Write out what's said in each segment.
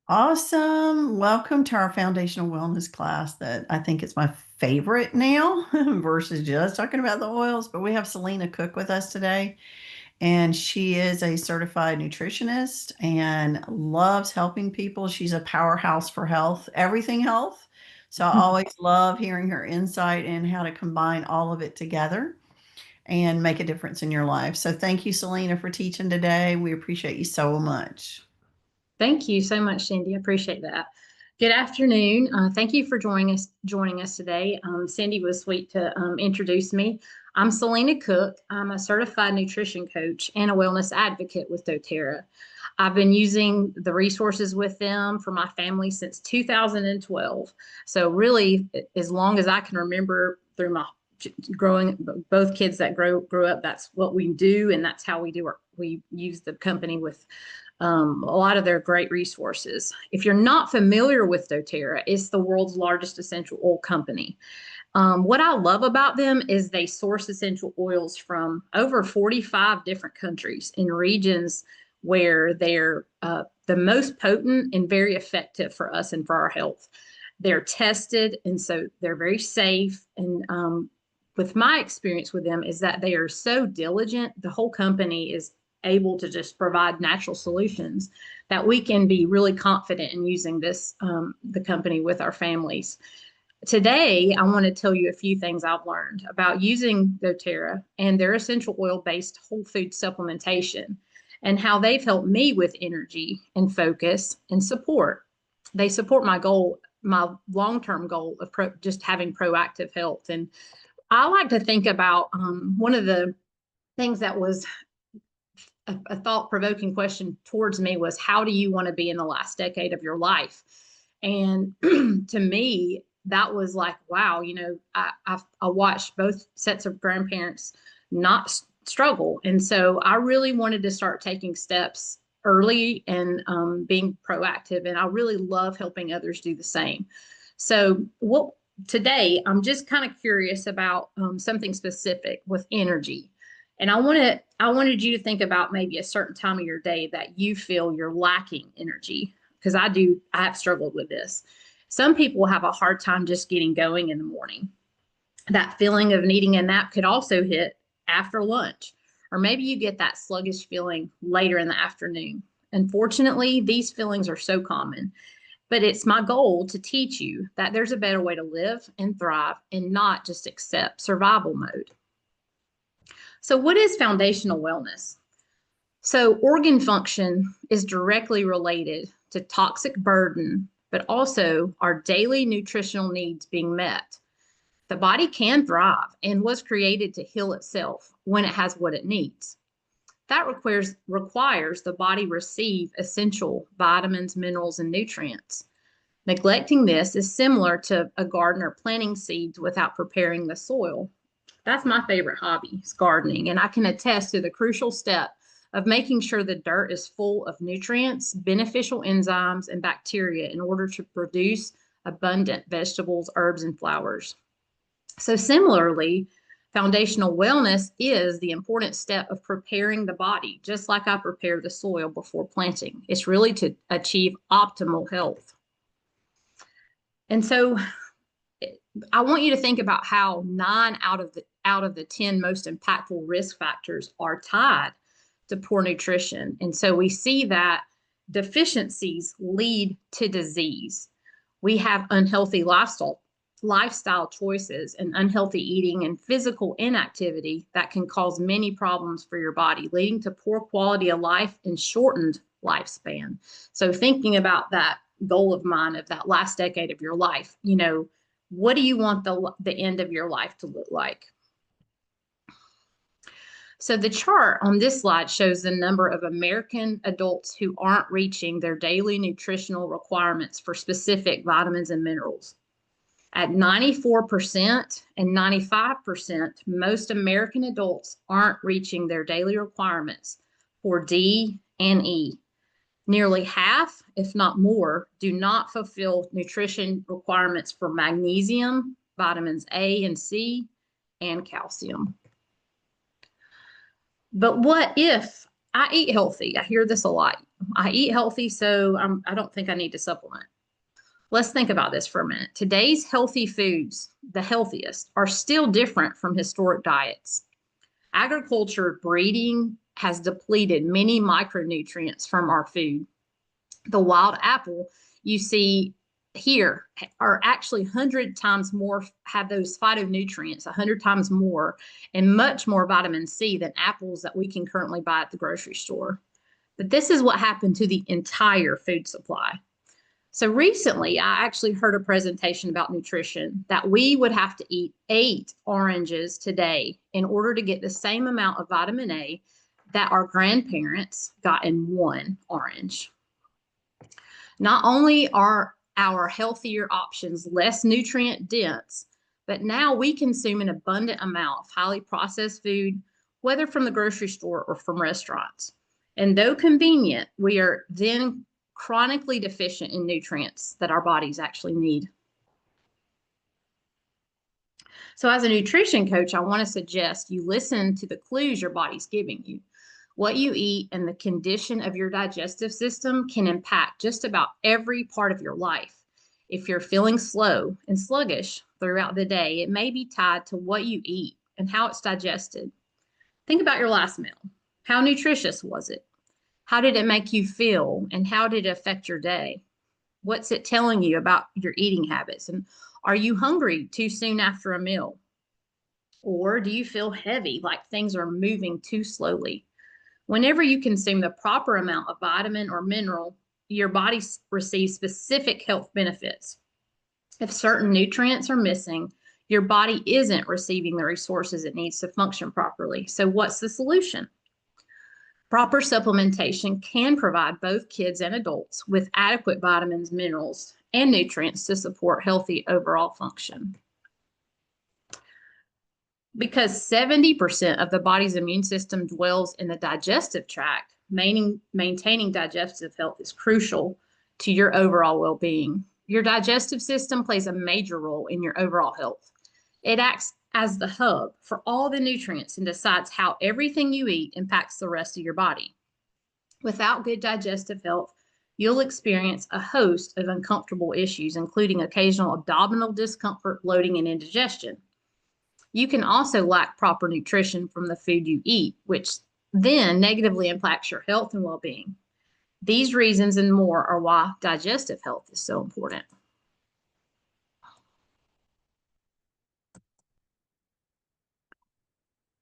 Awesome. Welcome to our foundational wellness class that I think is my favorite now versus just talking about the oils. But we have Salina Cook with us today, and she is a certified nutritionist and loves helping people. She's a powerhouse for health, everything health. So I always love hearing her insight and how to combine all of it together and make a difference in your life. So thank you, Salina, for teaching today. We appreciate you so much. Thank you so much, Cindy. I appreciate that. Good afternoon. Thank you for joining us today. Cindy was sweet to introduce me. I'm Salina Cook. I'm a certified nutrition coach and a wellness advocate with doTERRA. I've been using the resources with them for my family since 2012. So really, as long as I can remember through my growing, both kids that grew up, that's what we do, and that's how we use the company with a lot of their great resources. If you're not familiar with doTERRA, it's the world's largest essential oil company. What I love about them is they source essential oils from over 45 different countries in regions where they're the most potent and very effective for us and for our health. They're tested, and so they're very safe. And with my experience with them is that they are so diligent. The whole company is able to just provide natural solutions that we can be really confident in using the company with our families. Today, I want to tell you a few things I've learned about using doTERRA and their essential oil based whole food supplementation and how they've helped me with energy and focus and support. They support my long-term goal of just having proactive health. And I like to think about one of the things that was a thought-provoking question towards me was, how do you want to be in the last decade of your life? And to me, that was like, wow, I watched both sets of grandparents not struggle. And so I really wanted to start taking steps early and being proactive. And I really love helping others do the same. So today, I'm just kind of curious about something specific with energy. And I wanted you to think about maybe a certain time of your day that you feel you're lacking energy, because I have struggled with this. Some people have a hard time just getting going in the morning. That feeling of needing a nap could also hit after lunch, or maybe you get that sluggish feeling later in the afternoon. Unfortunately, these feelings are so common, but it's my goal to teach you that there's a better way to live and thrive and not just accept survival mode. So, what is foundational wellness? So, organ function is directly related to toxic burden, but also our daily nutritional needs being met. The body can thrive and was created to heal itself when it has what it needs. That requires the body receive essential vitamins, minerals, and nutrients. Neglecting this is similar to a gardener planting seeds without preparing the soil. That's my favorite hobby, is gardening. And I can attest to the crucial step of making sure the dirt is full of nutrients, beneficial enzymes, and bacteria in order to produce abundant vegetables, herbs, and flowers. So similarly, foundational wellness is the important step of preparing the body, just like I prepare the soil before planting. It's really to achieve optimal health. And so I want you to think about how 9 out of the 10 most impactful risk factors are tied to poor nutrition. And so we see that deficiencies lead to disease. We have unhealthy lifestyle choices and unhealthy eating and physical inactivity that can cause many problems for your body, leading to poor quality of life and shortened lifespan. So thinking about that goal of mine of that last decade of your life, what do you want the end of your life to look like? So the chart on this slide shows the number of American adults who aren't reaching their daily nutritional requirements for specific vitamins and minerals. At 94% and 95%, most American adults aren't reaching their daily requirements for D and E. Nearly half, if not more, do not fulfill nutrition requirements for magnesium, vitamins A and C, and calcium. But what if I eat healthy. I hear this a lot. I eat healthy, so I don't think I need to supplement. Let's think about this for a minute. Today's healthy foods, the healthiest, are still different from historic diets. Agriculture breeding has depleted many micronutrients from our food. The wild apple you see here are actually 100 times more, have those phytonutrients 100 times more, and much more vitamin C than apples that we can currently buy at the grocery store. But this is what happened to the entire food supply. So recently, I actually heard a presentation about nutrition that we would have to eat 8 oranges today in order to get the same amount of vitamin A that our grandparents got in 1 orange. Not only are our healthier options less nutrient dense, but now we consume an abundant amount of highly processed food, whether from the grocery store or from restaurants. And though convenient, we are then chronically deficient in nutrients that our bodies actually need. So as a nutrition coach, I want to suggest you listen to the clues your body's giving you. What you eat and the condition of your digestive system can impact just about every part of your life. If you're feeling slow and sluggish throughout the day, it may be tied to what you eat and how it's digested. Think about your last meal. How nutritious was it? How did it make you feel? And how did it affect your day? What's it telling you about your eating habits? And are you hungry too soon after a meal? Or do you feel heavy, like things are moving too slowly? Whenever you consume the proper amount of vitamin or mineral, your body receives specific health benefits. If certain nutrients are missing, your body isn't receiving the resources it needs to function properly. So what's the solution? Proper supplementation can provide both kids and adults with adequate vitamins, minerals, and nutrients to support healthy overall function. Because 70% of the body's immune system dwells in the digestive tract, maintaining digestive health is crucial to your overall well-being. Your digestive system plays a major role in your overall health. It acts as the hub for all the nutrients and decides how everything you eat impacts the rest of your body. Without good digestive health, you'll experience a host of uncomfortable issues, including occasional abdominal discomfort, bloating, and indigestion. You can also lack proper nutrition from the food you eat, which then negatively impacts your health and well-being. These reasons and more are why digestive health is so important.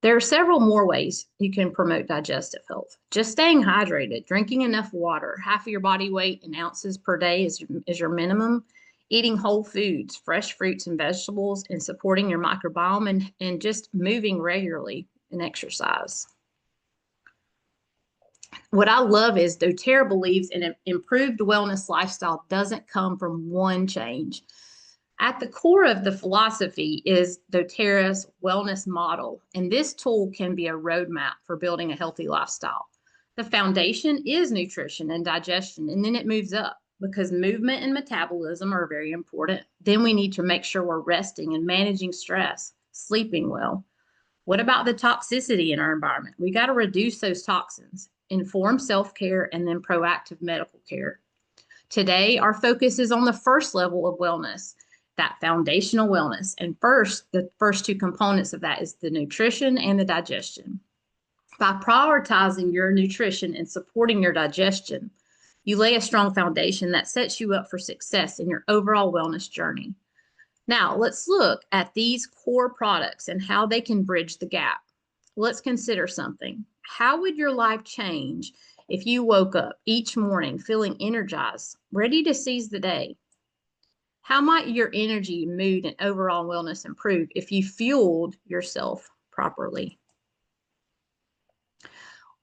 There are several more ways you can promote digestive health. Just staying hydrated, drinking enough water, half of your body weight in ounces per day is your minimum, eating whole foods, fresh fruits and vegetables, and supporting your microbiome, and just moving regularly and exercise. What I love is doTERRA believes an improved wellness lifestyle doesn't come from one change. At the core of the philosophy is doTERRA's wellness model, and this tool can be a roadmap for building a healthy lifestyle. The foundation is nutrition and digestion, and then it moves up because movement and metabolism are very important. Then we need to make sure we're resting and managing stress, sleeping well. What about the toxicity in our environment? We got to reduce those toxins, inform self-care, and then proactive medical care. Today, our focus is on the first level of wellness, that foundational wellness. And the first 2 components of that is the nutrition and the digestion. By prioritizing your nutrition and supporting your digestion, you lay a strong foundation that sets you up for success in your overall wellness journey. Now, let's look at these core products and how they can bridge the gap. Let's consider something. How would your life change if you woke up each morning feeling energized, ready to seize the day? How might your energy, mood, and overall wellness improve if you fueled yourself properly?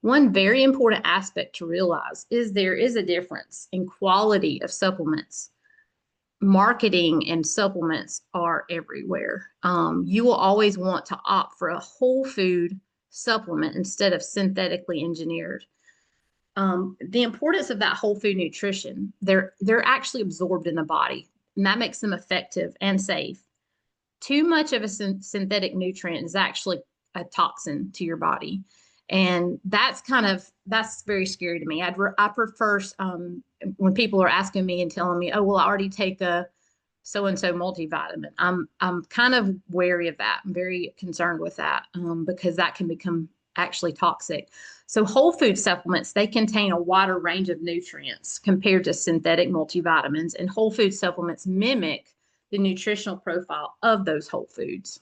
One very important aspect to realize is there is a difference in quality of supplements. Marketing and supplements are everywhere. You will always want to opt for a whole food supplement instead of synthetically engineered. The importance of that whole food nutrition, they're actually absorbed in the body, and that makes them effective and safe. Too much of a synthetic nutrient is actually a toxin to your body. And that's very scary to me. I prefer, when people are asking me and telling me, oh, well, I already take a so-and-so multivitamin. I'm kind of wary of that. I'm very concerned with that, because that can become actually toxic. So whole food supplements, they contain a wider range of nutrients compared to synthetic multivitamins, and whole food supplements mimic the nutritional profile of those whole foods.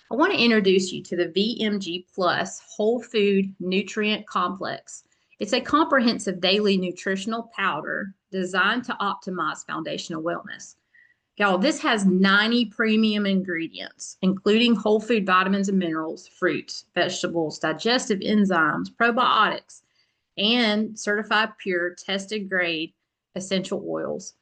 I want to introduce you to the VMG Plus Whole Food Nutrient Complex. It's a comprehensive daily nutritional powder designed to optimize foundational wellness. Y'all, this has 90 premium ingredients, including whole food vitamins and minerals, fruits, vegetables, digestive enzymes, probiotics, and certified pure, tested grade essential oils.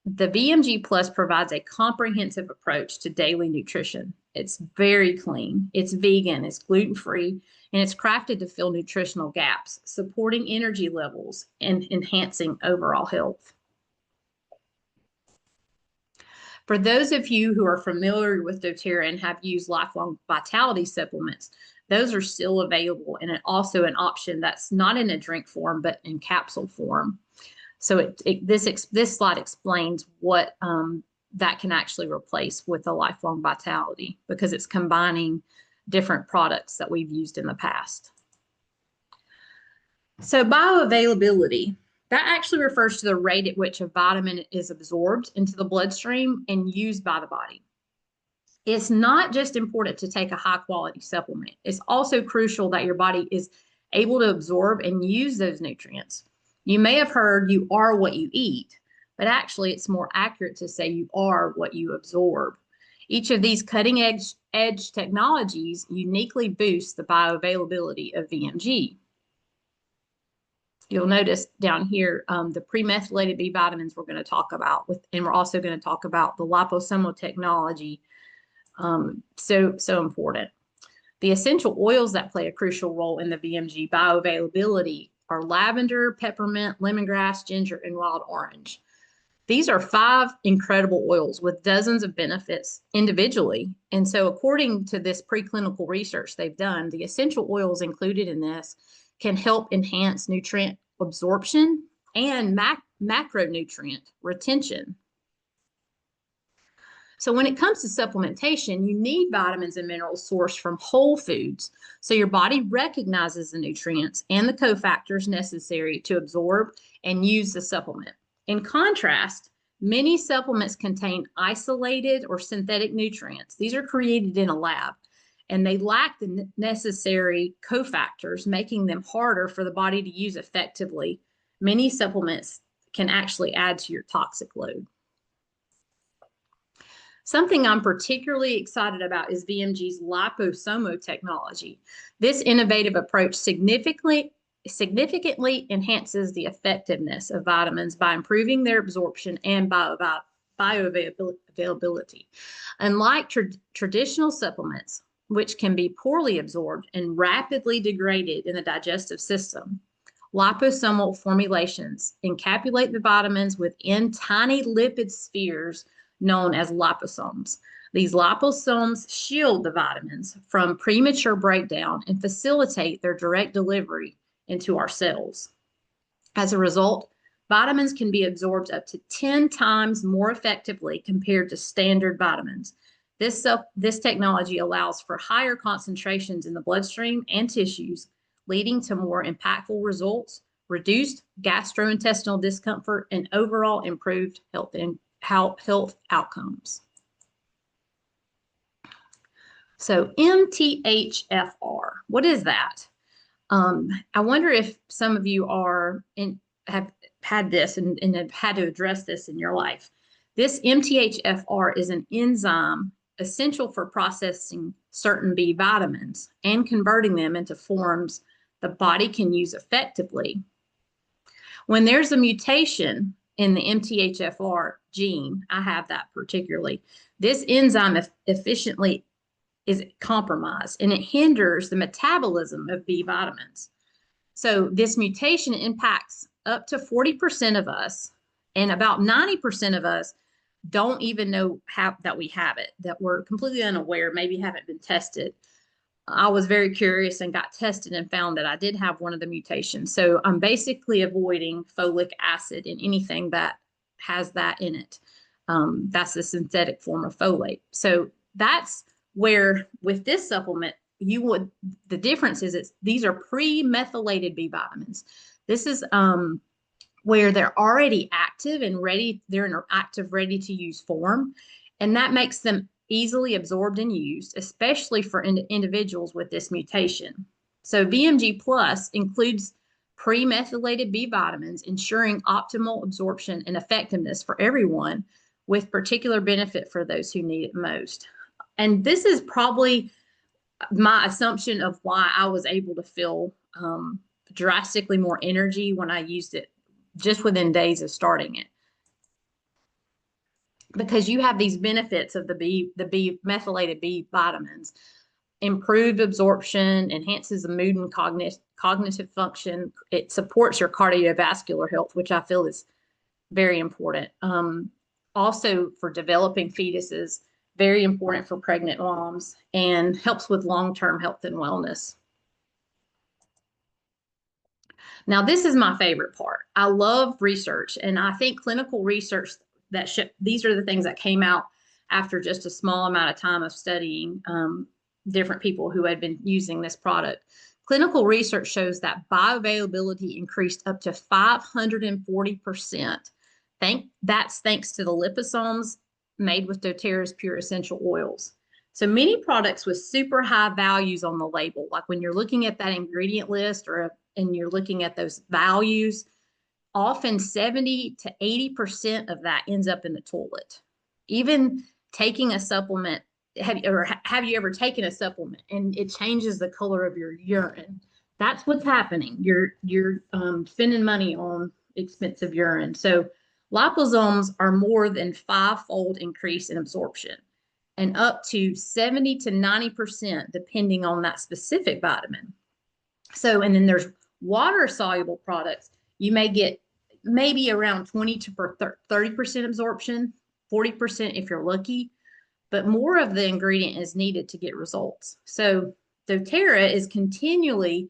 The VMG Plus provides a comprehensive approach to daily nutrition. It's very clean, it's vegan, it's gluten-free, and it's crafted to fill nutritional gaps, supporting energy levels and enhancing overall health. For those of you who are familiar with doTERRA and have used lifelong vitality supplements, those are still available, and also an option that's not in a drink form, but in capsule form. So this slide explains what that can actually replace with a lifelong vitality, because it's combining different products that we've used in the past. So bioavailability, that actually refers to the rate at which a vitamin is absorbed into the bloodstream and used by the body. It's not just important to take a high quality supplement. It's also crucial that your body is able to absorb and use those nutrients. You may have heard you are what you eat, but actually it's more accurate to say you are what you absorb. Each of these cutting edge technologies uniquely boosts the bioavailability of VMG. You'll notice down here, the premethylated B vitamins we're going to talk about, and we're also going to talk about the liposomal technology. So important. The essential oils that play a crucial role in the VMG bioavailability are lavender, peppermint, lemongrass, ginger, and wild orange. These are 5 incredible oils with dozens of benefits individually. And so according to this preclinical research they've done, the essential oils included in this can help enhance nutrient absorption and macronutrient retention. So when it comes to supplementation, you need vitamins and minerals sourced from whole foods, so your body recognizes the nutrients and the cofactors necessary to absorb and use the supplement. In contrast, many supplements contain isolated or synthetic nutrients. These are created in a lab, and they lack the necessary cofactors, making them harder for the body to use effectively. Many supplements can actually add to your toxic load. Something I'm particularly excited about is VMG's liposomal technology. This innovative approach significantly enhances the effectiveness of vitamins by improving their absorption and bioavailability. Unlike traditional supplements, which can be poorly absorbed and rapidly degraded in the digestive system, liposomal formulations encapsulate the vitamins within tiny lipid spheres known as liposomes. These liposomes shield the vitamins from premature breakdown and facilitate their direct delivery into our cells. As a result, vitamins can be absorbed up to 10 times more effectively compared to standard vitamins. This technology allows for higher concentrations in the bloodstream and tissues, leading to more impactful results, reduced gastrointestinal discomfort, and overall improved health outcomes. So MTHFR, what is that? I wonder if some of you have had this and have had to address this in your life. This MTHFR is an enzyme essential for processing certain B vitamins and converting them into forms the body can use effectively. When there's a mutation in the MTHFR gene, I have that particularly, this enzyme efficiently is compromised and it hinders the metabolism of B vitamins. So this mutation impacts up to 40% of us, and about 90% of us don't even know that we have it, that we're completely unaware, maybe haven't been tested. I was very curious and got tested and found that I did have one of the mutations. So I'm basically avoiding folic acid in anything that has that in it. That's the synthetic form of folate. So that's where with this supplement, the difference is these are pre-methylated B vitamins. This is where they're already active and ready, they're in an active, ready to use form. And that makes them easily absorbed and used, especially for individuals with this mutation. So BMG Plus includes pre-methylated B vitamins, ensuring optimal absorption and effectiveness for everyone, with particular benefit for those who need it most. And this is probably my assumption of why I was able to feel drastically more energy when I used it just within days of starting it, because you have these benefits of the methylated B vitamins: improved absorption, enhances the mood and cognitive function. It supports your cardiovascular health, which I feel is very important. Also for developing fetuses, very important for pregnant moms, and helps with long-term health and wellness. Now, this is my favorite part. I love research, and I think clinical research these are the things that came out after just a small amount of time of studying different people who had been using this product. Clinical research shows that bioavailability increased up to 540%. That's thanks to the liposomes made with doTERRA's pure essential oils. So many products with super high values on the label, like when you're looking at that ingredient list and you're looking at those values, often 70 to 80% of that ends up in the toilet. Even taking a supplement, have you ever taken a supplement and it changes the color of your urine? That's what's happening. You're spending money on expensive urine. So liposomes are more than 5-fold increase in absorption, and up to 70 to 90% depending on that specific vitamin. So, and then there's water soluble products. You may get maybe around 20 to 30% absorption, 40% if you're lucky, but more of the ingredient is needed to get results. So doTERRA is continually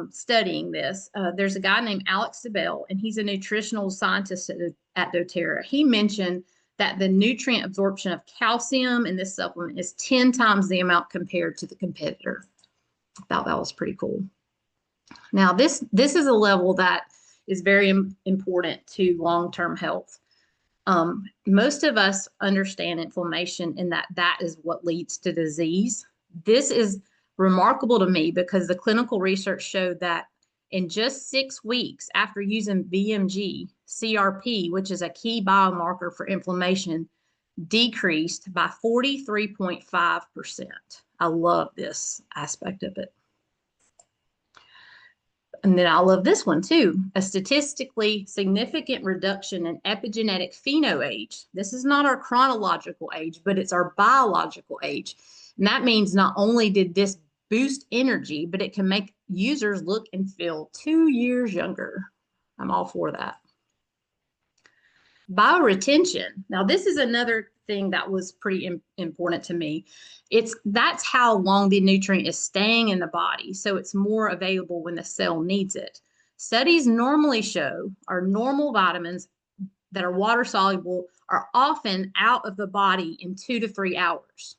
studying this. There's a guy named Alex DeBell, and he's a nutritional scientist at doTERRA. He mentioned that the nutrient absorption of calcium in this supplement is 10 times the amount compared to the competitor. I thought that was pretty cool. Now, this is a level that is very important to long-term health. Most of us understand inflammation and that is what leads to disease. This is remarkable to me because the clinical research showed that in just 6 weeks after using BMG, CRP, which is a key biomarker for inflammation, decreased by 43.5%. I love this aspect of it. And then I love this one too, a statistically significant reduction in epigenetic phenoage. This is not our chronological age, but it's our biological age. And that means not only did this boost energy, but it can make users look and feel 2 years younger. I'm all for that. Bioretention. Now, this is another thing that was pretty important to me. That's how long the nutrient is staying in the body, so it's more available when the cell needs it. Studies normally show our normal vitamins that are water soluble are often out of the body in 2 to 3 hours.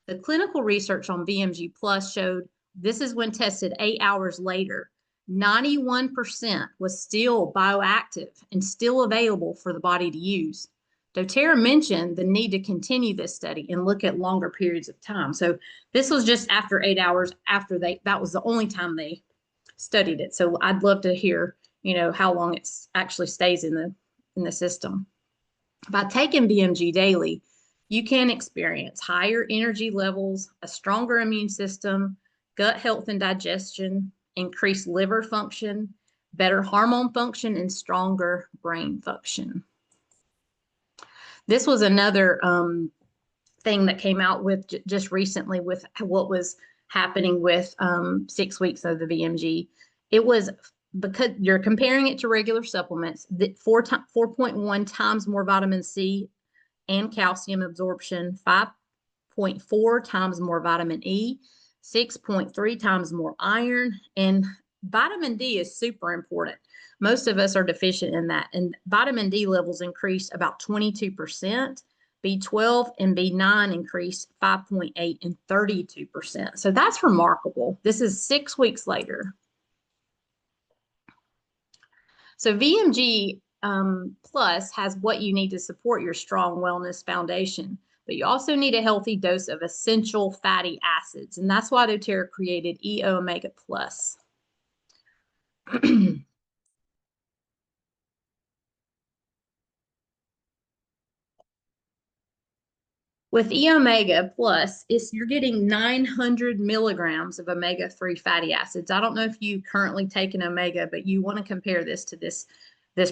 The clinical research on BMG Plus showed this is when tested 8 hours later. 91% was still bioactive and still available for the body to use. doTERRA mentioned the need to continue this study and look at longer periods of time. So this was just after 8 hours after that was the only time they studied it. So I'd love to hear, how long it actually stays in the system. By taking BMG daily, you can experience higher energy levels, a stronger immune system, gut health and digestion, increased liver function, better hormone function, and stronger brain function. This was another thing that came out with just recently with what was happening with 6 weeks of the BMG. It was because you're comparing it to regular supplements, that 4.1 times more vitamin C and calcium absorption, 5.4 times more vitamin E, 6.3 times more iron, and vitamin D is super important. Most of us are deficient in that, and vitamin D levels increased about 22%. B12 and B9 increased 5.8 and 32%. So that's remarkable. This is 6 weeks later. So VMG Plus has what you need to support your strong wellness foundation, but you also need a healthy dose of essential fatty acids. And that's why doTERRA created EO Omega Plus. With E Omega Plus, you're getting 900 milligrams of omega-3 fatty acids. I don't know if you currently take an omega, but you want to compare this to this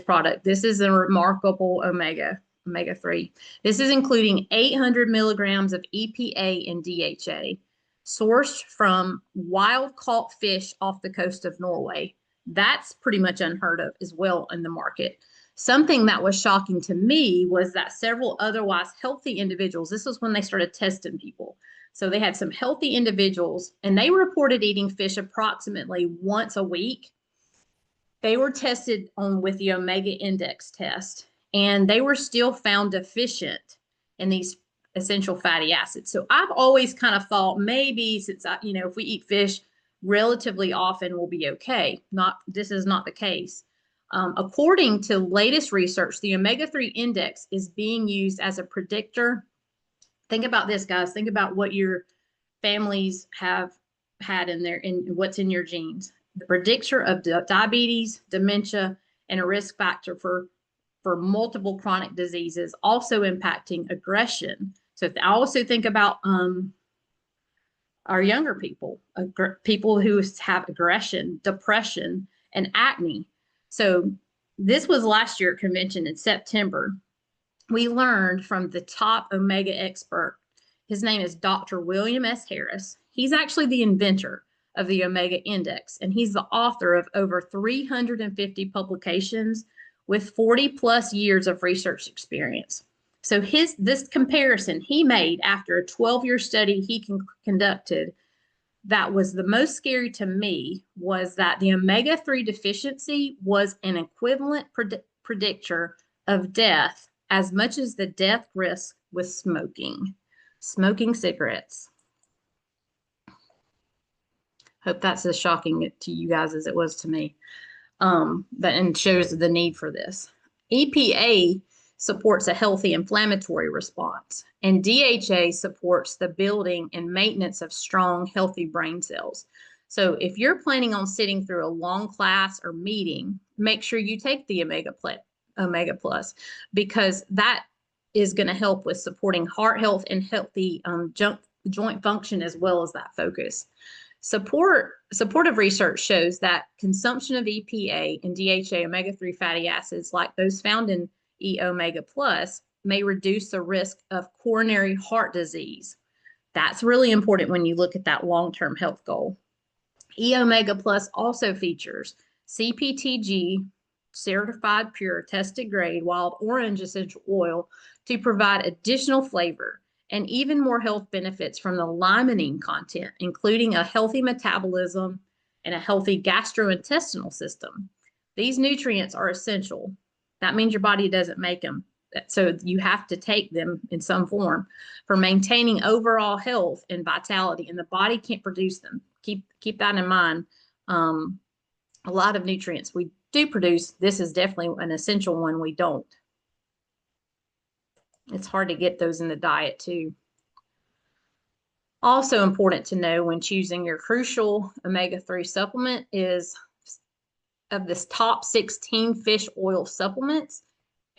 product. This is a remarkable omega-3. This is including 800 milligrams of EPA and DHA, sourced from wild-caught fish off the coast of Norway. That's pretty much unheard of as well in the market. Something that was shocking to me was that several otherwise healthy individuals, this was when they started testing people. So they had some healthy individuals and they reported eating fish approximately once a week. They were tested with the Omega Index test, and they were still found deficient in these essential fatty acids. So I've always kind of thought maybe since, if we eat fish relatively often, we'll be okay. This is not the case. According to latest research, the omega-3 index is being used as a predictor. Think about this, guys. Think about what your families have had in what's in your genes. The predictor of diabetes, dementia, and a risk factor for multiple chronic diseases, also impacting aggression. So I also think about our younger people, people who have aggression, depression, and acne. So this was last year at convention in September. We learned from the top omega expert. His name is Dr. William S. Harris. He's actually the inventor of the Omega Index, and he's the author of over 350 publications with 40 plus years of research experience. So this comparison he made after a 12-year study he conducted that was the most scary to me was that the omega-3 deficiency was an equivalent predictor of death as much as the death risk with smoking cigarettes. Hope that's as shocking to you guys as it was to me. And shows the need for this. EPA supports a healthy inflammatory response, and DHA supports the building and maintenance of strong, healthy brain cells. So if you're planning on sitting through a long class or meeting, make sure you take the Omega Plus, because that is going to help with supporting heart health and healthy joint function, as well as that focus. Supportive research shows that consumption of EPA and DHA omega-3 fatty acids, like those found in E Omega Plus, may reduce the risk of coronary heart disease. That's really important when you look at that long-term health goal. E Omega Plus also features CPTG, certified pure, tested grade wild orange essential oil to provide additional flavor and even more health benefits from the limonene content, including a healthy metabolism and a healthy gastrointestinal system. These nutrients are essential. That means your body doesn't make them. So you have to take them in some form for maintaining overall health and vitality, and the body can't produce them. Keep that in mind. A lot of nutrients we do produce, this is definitely an essential one we don't. It's hard to get those in the diet too. Also important to know when choosing your crucial omega-3 supplement is of this top 16 fish oil supplements,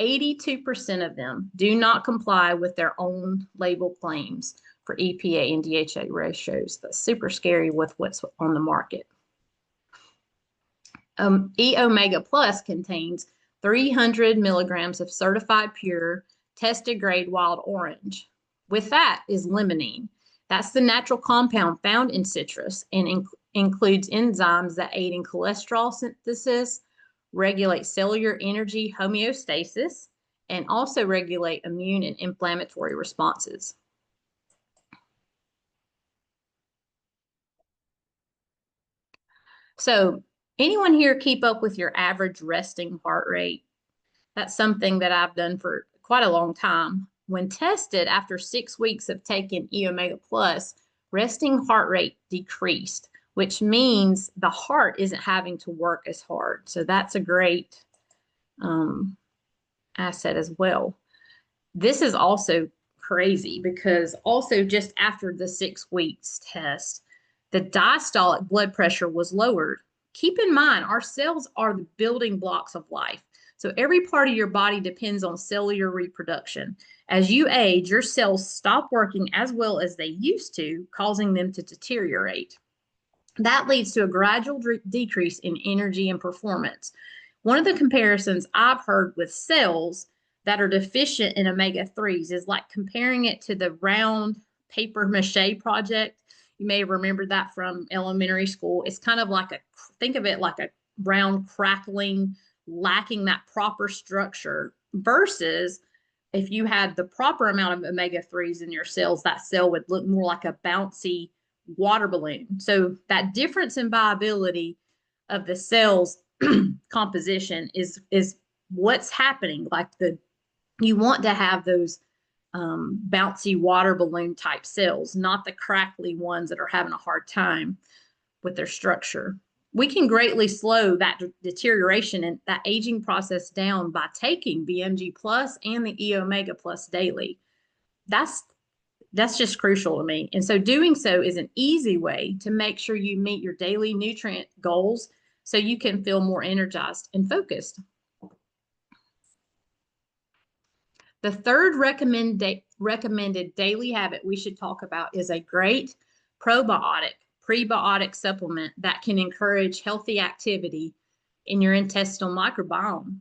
82% of them do not comply with their own label claims for EPA and DHA ratios. That's super scary with what's on the market. E Omega Plus contains 300 milligrams of certified pure, tested grade wild orange. With that is limonene. That's the natural compound found in citrus and includes enzymes that aid in cholesterol synthesis, regulate cellular energy homeostasis, and also regulate immune and inflammatory responses. So, anyone here keep up with your average resting heart rate? That's something that I've done for quite a long time. When tested after 6 weeks of taking E Omega Plus, resting heart rate decreased, which means the heart isn't having to work as hard. So that's a great asset as well. This is also crazy because also just after the 6 weeks test, the diastolic blood pressure was lowered. Keep in mind, our cells are the building blocks of life. So every part of your body depends on cellular reproduction. As you age, your cells stop working as well as they used to, causing them to deteriorate. That leads to a gradual decrease in energy and performance. One of the comparisons I've heard with cells that are deficient in omega-3s is like comparing it to the round paper mache project. You may remember that from elementary school. It's kind of like think of it like a round crackling, lacking that proper structure, versus if you had the proper amount of omega-3s in your cells, that cell would look more like a bouncy water balloon. So that difference in viability of the cells composition is what's happening. Like you want to have those bouncy water balloon type cells, not the crackly ones that are having a hard time with their structure. We can greatly slow that deterioration and that aging process down by taking BMG Plus and the E Omega Plus daily. That's just crucial to me. And so doing so is an easy way to make sure you meet your daily nutrient goals so you can feel more energized and focused. The third recommended daily habit we should talk about is a great prebiotic supplement that can encourage healthy activity in your intestinal microbiome.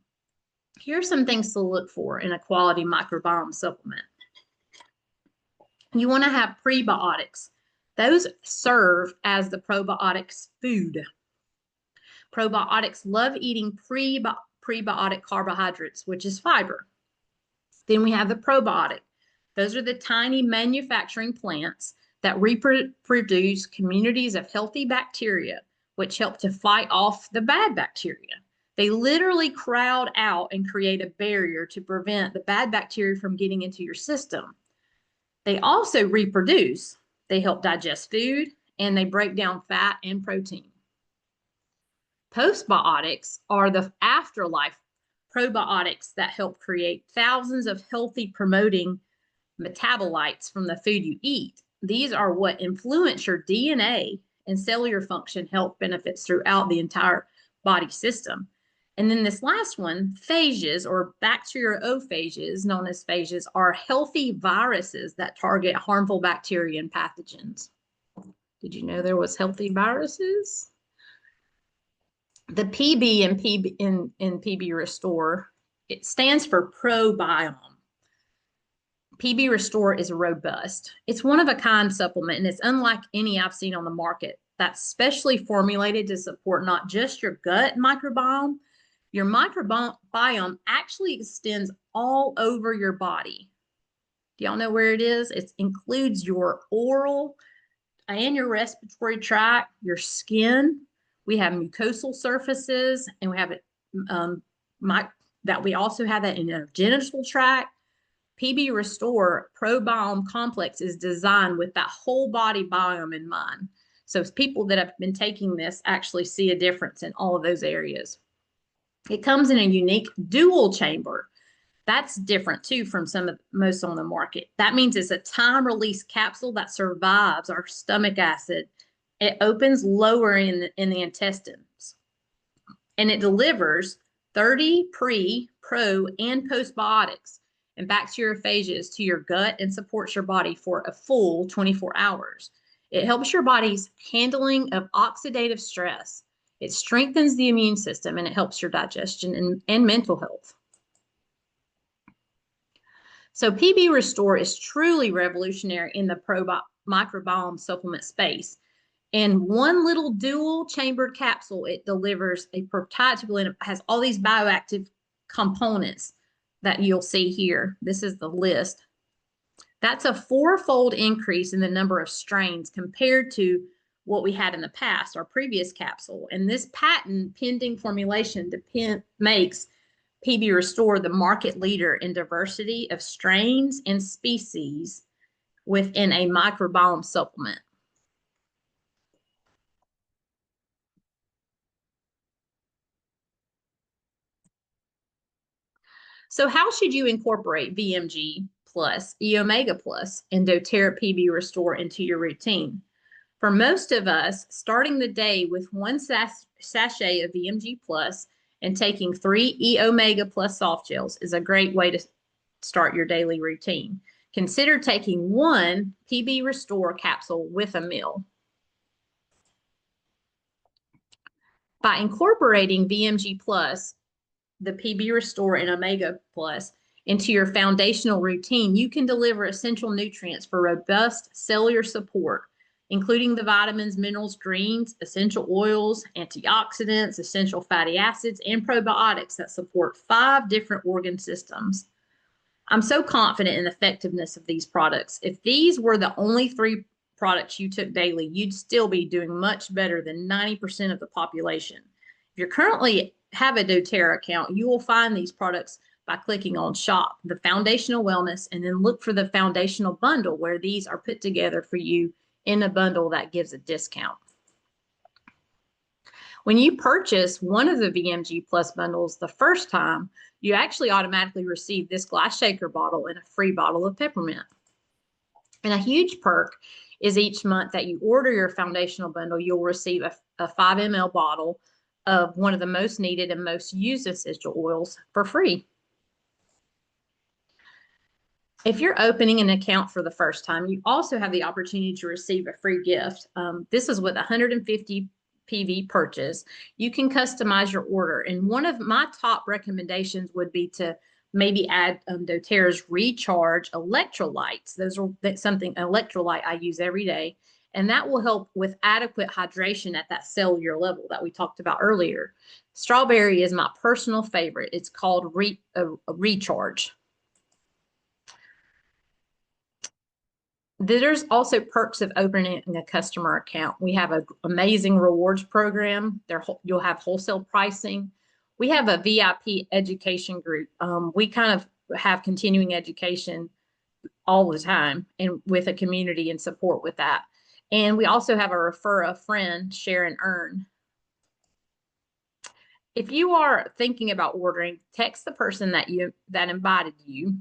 Here are some things to look for in a quality microbiome supplement. You want to have prebiotics. Those serve as the probiotics food. Probiotics love eating prebiotic carbohydrates, which is fiber. Then we have the probiotic. Those are the tiny manufacturing plants that reproduce communities of healthy bacteria, which help to fight off the bad bacteria. They literally crowd out and create a barrier to prevent the bad bacteria from getting into your system. They also reproduce. They help digest food, and they break down fat and protein. Postbiotics are the afterlife probiotics that help create thousands of healthy promoting metabolites from the food you eat. These are what influence your DNA and cellular function, health benefits throughout the entire body system. And then this last one, phages or bacteriophages, known as phages, are healthy viruses that target harmful bacteria and pathogens. Did you know there was healthy viruses? The PB in PB Restore, it stands for probiome. PB Restore is robust. It's one of a kind supplement, and it's unlike any I've seen on the market. That's specially formulated to support not just your gut microbiome. Your microbiome actually extends all over your body. Do y'all know where it is? It includes your oral and your respiratory tract, your skin. We have mucosal surfaces, and we have it that we also have that in our genital tract. PB Restore Probiome Complex is designed with that whole body biome in mind. So people that have been taking this actually see a difference in all of those areas. It comes in a unique dual chamber. That's different too from most on the market. That means it's a time-release capsule that survives our stomach acid. It opens lower in the intestines, and it delivers 30 pre, pro, and postbiotics and bacteriophages to your gut and supports your body for a full 24 hours. It helps your body's handling of oxidative stress. It strengthens the immune system, and it helps your digestion and mental health. So PB Restore is truly revolutionary in the microbiome supplement space. In one little dual chambered capsule, it delivers a proprietary, has all these bioactive components that you'll see here. This is the list. That's a four-fold increase in the number of strains compared to what we had in the past, our previous capsule. And this patent pending formulation makes PB Restore the market leader in diversity of strains and species within a microbiome supplement. So how should you incorporate VMG plus, E Omega plus, and doTERRA PB Restore into your routine? For most of us, starting the day with one sachet of VMG plus and taking 3 E Omega plus soft gels is a great way to start your daily routine. Consider taking one PB Restore capsule with a meal. By incorporating VMG plus, the PB Restore and Omega Plus into your foundational routine, you can deliver essential nutrients for robust cellular support, including the vitamins, minerals, greens, essential oils, antioxidants, essential fatty acids, and probiotics that support 5 different organ systems. I'm so confident in the effectiveness of these products. If these were the only 3 products you took daily, you'd still be doing much better than 90% of the population. If you currently have a doTERRA account, you will find these products by clicking on Shop, the Foundational Wellness, and then look for the Foundational Bundle where these are put together for you in a bundle that gives a discount. When you purchase one of the VMG Plus bundles the first time, you actually automatically receive this glass shaker bottle and a free bottle of peppermint. And a huge perk is each month that you order your foundational bundle, you'll receive a 5 ml bottle of one of the most needed and most used essential oils for free. If you're opening an account for the first time, you also have the opportunity to receive a free gift. This is with 150 PV purchase. You can customize your order. And one of my top recommendations would be to maybe add doTERRA's Recharge electrolytes. Those are something, an electrolyte I use every day. And that will help with adequate hydration at that cellular level that we talked about earlier. Strawberry is my personal favorite. It's called Recharge. There's also perks of opening a customer account. We have an amazing rewards program. You'll have wholesale pricing. We have a VIP education group. We kind of have continuing education all the time and with a community and support with that. And we also have a refer a friend, share and earn. If you are thinking about ordering, text the person that invited you.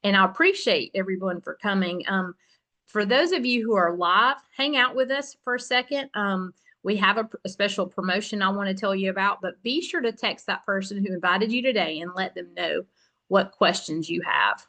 And I appreciate everyone for coming. For those of you who are live, hang out with us for a second. We have a special promotion I want to tell you about, but be sure to text that person who invited you today and let them know what questions you have.